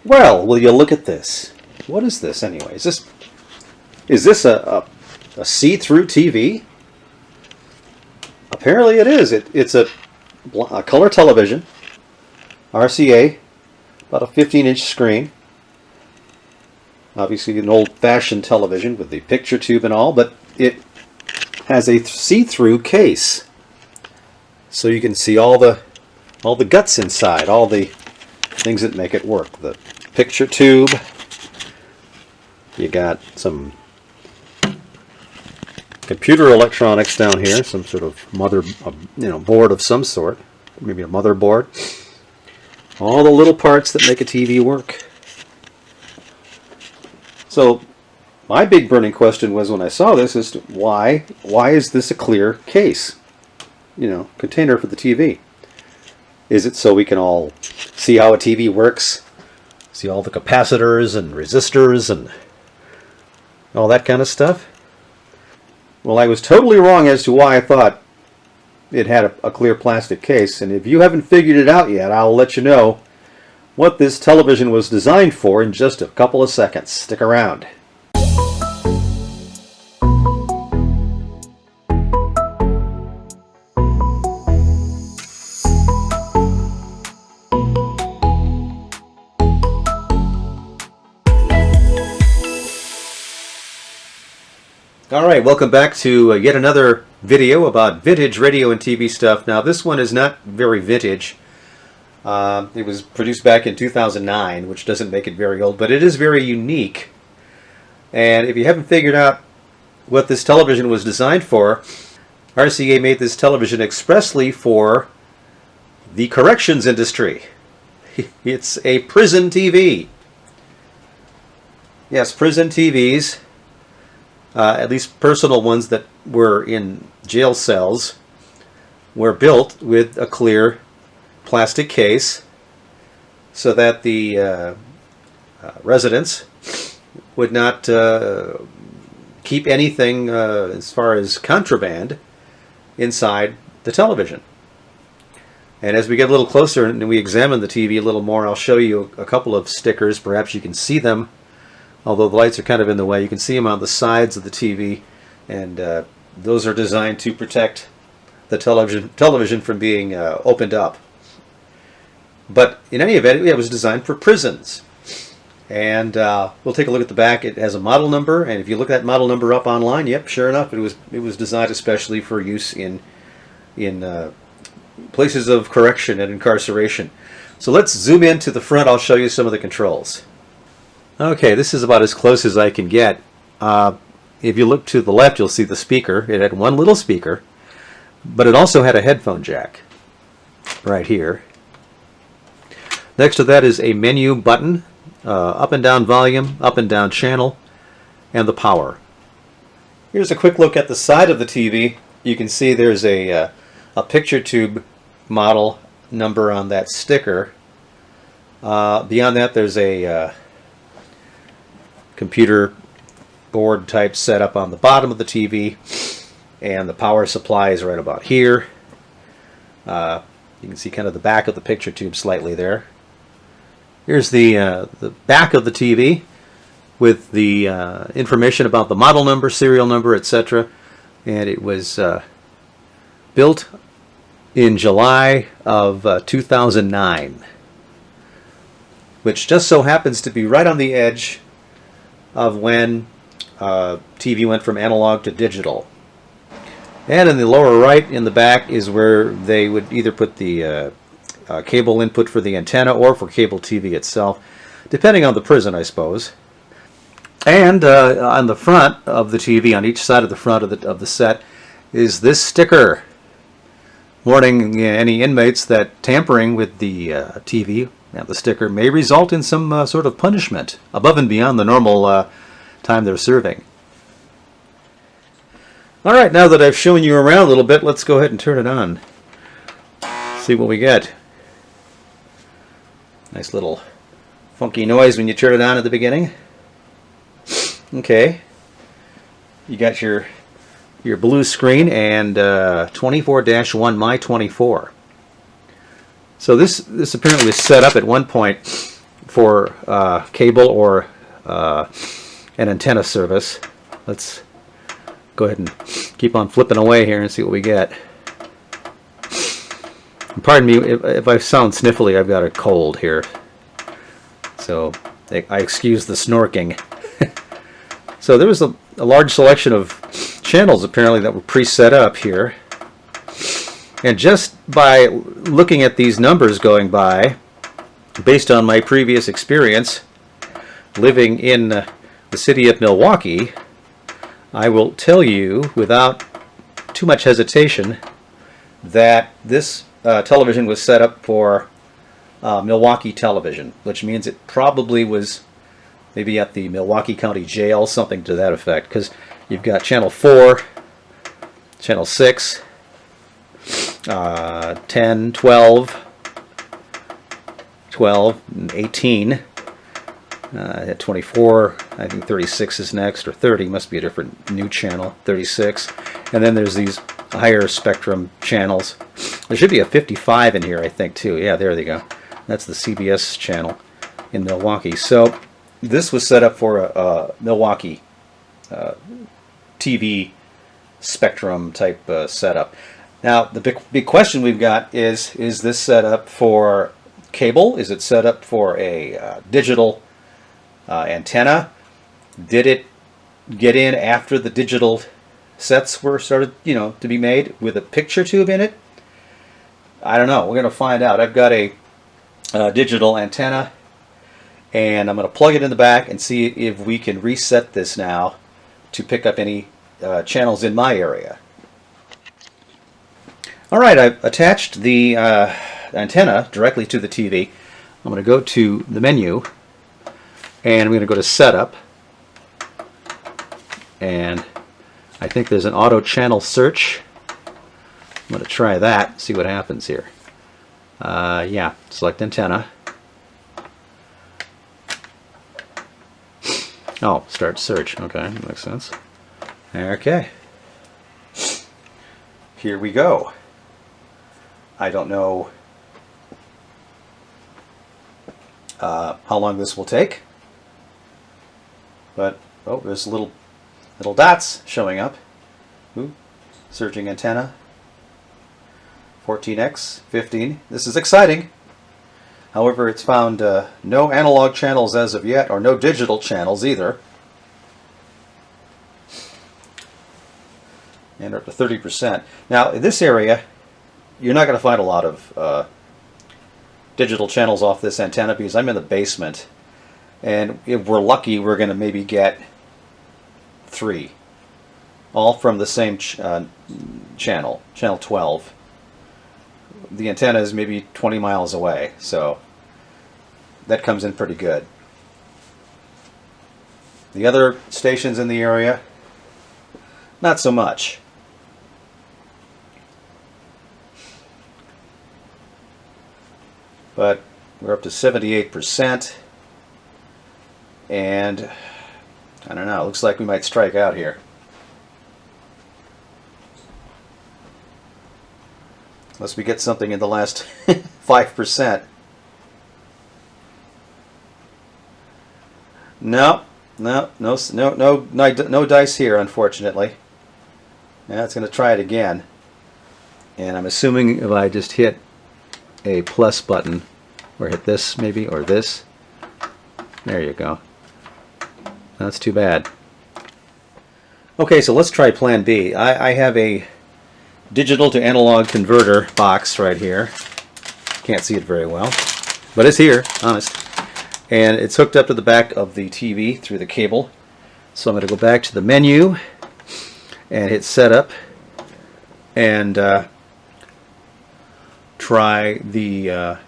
Well, will you look at this? What is this anyway? Is this a see-through TV? Apparently it is. It's a color television, RCA, about a 15-inch screen. Obviously an old-fashioned television with the picture tube and all, but it has a see-through case, so you can see all the guts inside, all the things that make it work. The picture tube. You got some computer electronics down here, some sort of board of some sort, maybe a motherboard. All the little parts that make a TV work. So my big burning question was, when I saw this, is why is this a clear case, container for the TV? Is it so we can all see how a TV works, see all the capacitors and resistors and all that kind of stuff? Well, I was totally wrong as to why I thought it had a clear plastic case, and if you haven't figured it out yet, I'll let you know what this television was designed for in just a couple of seconds. Stick around. Alright, welcome back to yet another video about vintage radio and TV stuff. Now this one is not very vintage. It was produced back in 2009, which doesn't make it very old, but it is very unique. And if you haven't figured out what this television was designed for, RCA made this television expressly for the corrections industry. It's a prison TV. Yes, prison TVs. At least personal ones that were in jail cells, were built with a clear plastic case so that the residents would not keep anything as far as contraband inside the television. And as we get a little closer and we examine the TV a little more, I'll show you a couple of stickers. Perhaps you can see them. Although the lights are kind of in the way, you can see them on the sides of the TV, and those are designed to protect the television from being opened up. But in any event, it was designed for prisons. And we'll take a look at the back. It has a model number, and if you look that model number up online, yep, sure enough, it was designed especially for use in places of correction and incarceration. So let's zoom in to the front. I'll show you some of the controls. Okay, this is about as close as I can get. If you look to the left, you'll see the speaker. It had one little speaker, but it also had a headphone jack right here. Next to that is a menu button, up and down volume, up and down channel, and the power. Here's a quick look at the side of the TV. You can see there's a picture tube model number on that sticker. Beyond that, there's a computer board type setup on the bottom of the TV, and the power supply is right about here. You can see kind of the back of the picture tube slightly there. Here's the back of the TV with the information about the model number, serial number, etc. And it was built in July of 2009, which just so happens to be right on the edge of when TV went from analog to digital. And in the lower right in the back is where they would either put the cable input for the antenna or for cable TV itself, depending on the prison, I suppose. And on the front of the TV, on each side of the front of the set, is this sticker warning any inmates that tampering with the TV and the sticker may result in some sort of punishment above and beyond the normal time they're serving. Alright, now that I've shown you around a little bit, let's go ahead and turn it on. See what we get. Nice little funky noise when you turn it on at the beginning. Okay. You got your blue screen and 24-1 My 24. So this apparently was set up at one point for cable or an antenna service. Let's go ahead and keep on flipping away here and see what we get. And pardon me if I sound sniffly, I've got a cold here, so I excuse the snorking. So there was a large selection of channels apparently that were pre-set up here, and just by looking at these numbers going by, based on my previous experience living in the city of Milwaukee, I will tell you without too much hesitation that this television was set up for Milwaukee television, which means it probably was maybe at the Milwaukee County Jail, something to that effect, because you've got channel 4, channel 6, 10, 12, 12, and 18. At 24, I think 36 is next, or 30 must be a different new channel, 36. And then there's these higher spectrum channels. There should be a 55 in here, I think, too. Yeah, there they go. That's the CBS channel in Milwaukee. So this was set up for a Milwaukee TV spectrum type setup. Now, the big question we've got is this set up for cable? Is it set up for a digital antenna? Did it get in after the digital sets were started, to be made with a picture tube in it? I don't know. We're going to find out. I've got a digital antenna, and I'm going to plug it in the back and see if we can reset this now to pick up any channels in my area. All right, I've attached the antenna directly to the TV. I'm going to go to the menu, and I'm going to go to Setup, and I think there's an auto channel search. I'm going to try that, see what happens here. Yeah, select antenna. Oh, start search. Okay, that makes sense. Okay. Here we go. I don't know how long this will take, but oh, there's little dots showing up. Ooh, searching antenna. 14x, 15. This is exciting. However, it's found no analog channels as of yet, or no digital channels either. And we're up to 30%. Now, in this area, you're not going to find a lot of digital channels off this antenna because I'm in the basement. And if we're lucky, we're going to maybe get 3. All from the same channel, channel 12. The antenna is maybe 20 miles away, so that comes in pretty good. The other stations in the area, not so much. But we're up to 78%, and I don't know, it looks like we might strike out here. Unless we get something in the last 5%. No dice here, unfortunately. Now it's going to try it again. And I'm assuming if I just hit a plus button, or hit this maybe, or this. There you go. That's too bad. Okay, so let's try plan B. I have a digital to analog converter box right here. Can't see it very well, but it's here, honest. And it's hooked up to the back of the TV through the cable. So I'm going to go back to the menu and hit setup and try the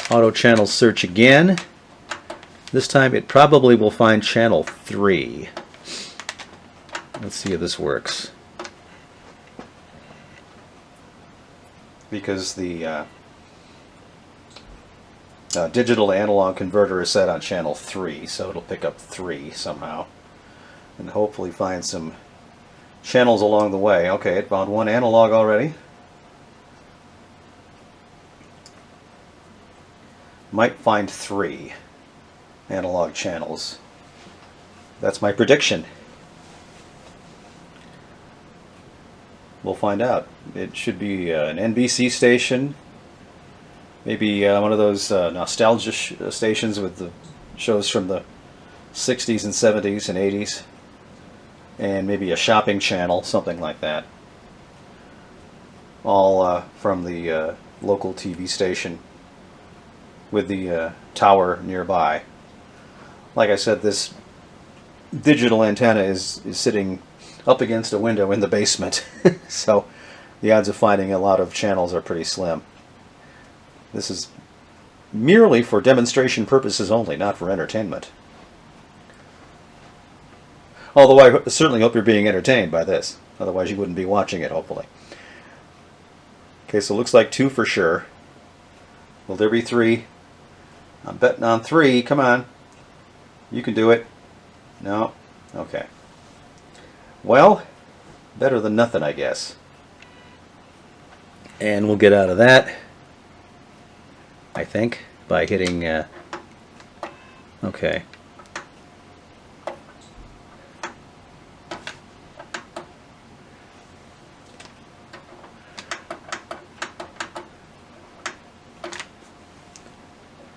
auto channel search again. This time it probably will find channel 3. Let's see if this works. Because the digital to analog converter is set on channel 3, so it'll pick up 3 somehow and hopefully find some channels along the way. Okay, it found one analog already. might find 3 analog channels. That's my prediction. We'll find out. It should be an NBC station, maybe one of those nostalgia stations with the shows from the 60s and 70s and 80s, and maybe a shopping channel, something like that. All from the local TV station with the tower nearby. Like I said, this digital antenna is sitting up against a window in the basement, so the odds of finding a lot of channels are pretty slim. This is merely for demonstration purposes only, not for entertainment. Although I certainly hope you're being entertained by this, otherwise you wouldn't be watching it, hopefully. Okay, so it looks like 2 for sure. Will there be 3? I'm betting on 3. Come on. You can do it. No? Okay. Well, better than nothing, I guess. And we'll get out of that, I think, by hitting... okay.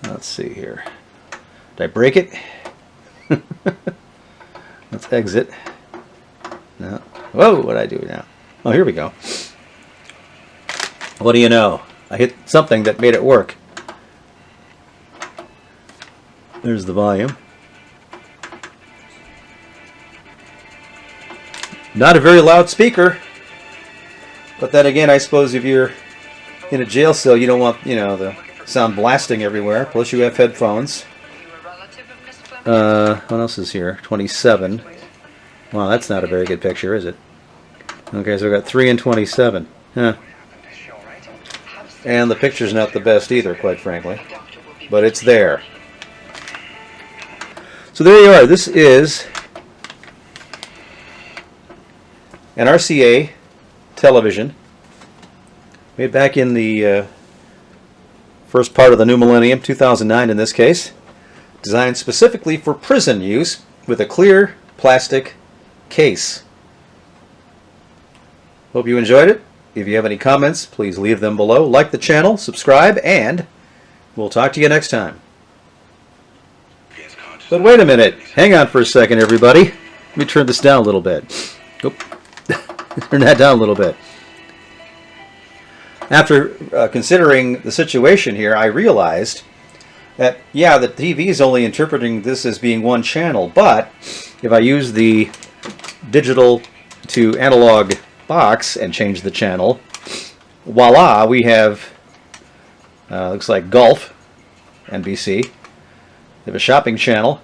Let's see here. Did I break it? Let's exit. No. Whoa, what did I do now? Oh, here we go. What do you know? I hit something that made it work. There's the volume. Not a very loud speaker. But then again, I suppose if you're in a jail cell, you don't want, the sound blasting everywhere. Plus you have headphones. What else is here? 27. Wow, that's not a very good picture, is it? Okay, so we've got 3 and 27. Huh. And the picture's not the best either, quite frankly. But it's there. So there you are. This is an RCA television made back in the first part of the new millennium, 2009 in this case. Designed specifically for prison use with a clear plastic case. Hope you enjoyed it. If you have any comments, please leave them below. Like the channel, subscribe, and we'll talk to you next time. But wait a minute. Hang on for a second, everybody. Let me turn this down a little bit. Oop. Turn that down a little bit. After considering the situation here, I realized that, yeah, the TV is only interpreting this as being one channel, but if I use the digital to analog box and change the channel, voila, we have, looks like Gulf, NBC. We have a shopping channel,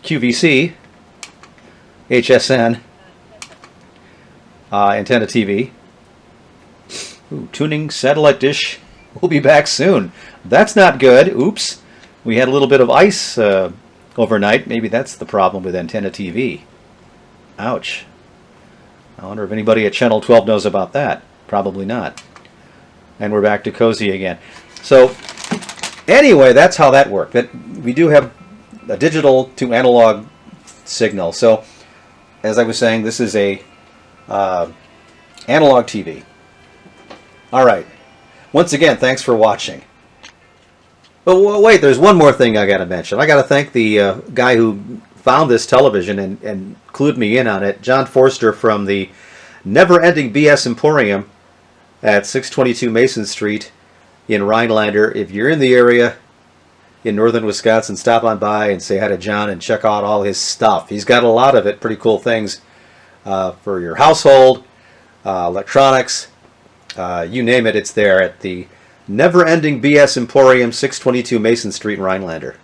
QVC, HSN, antenna TV. Ooh, tuning satellite dish. We'll be back soon. That's not good. Oops. We had a little bit of ice overnight. Maybe that's the problem with antenna TV. Ouch. I wonder if anybody at Channel 12 knows about that. Probably not. And we're back to cozy again. So, anyway, that's how that worked. We do have a digital to analog signal. So, as I was saying, this is a analog TV. All right. Once again, thanks for watching. But wait, there's one more thing I got to mention. I got to thank the guy who found this television and clued me in on it, John Forster from the Never Ending BS Emporium at 622 Mason Street in Rhinelander. If you're in the area in northern Wisconsin, stop on by and say hi to John and check out all his stuff. He's got a lot of it, pretty cool things for your household, electronics, you name it, it's there at the Never Ending BS Emporium, 622 Mason Street in Rhinelander.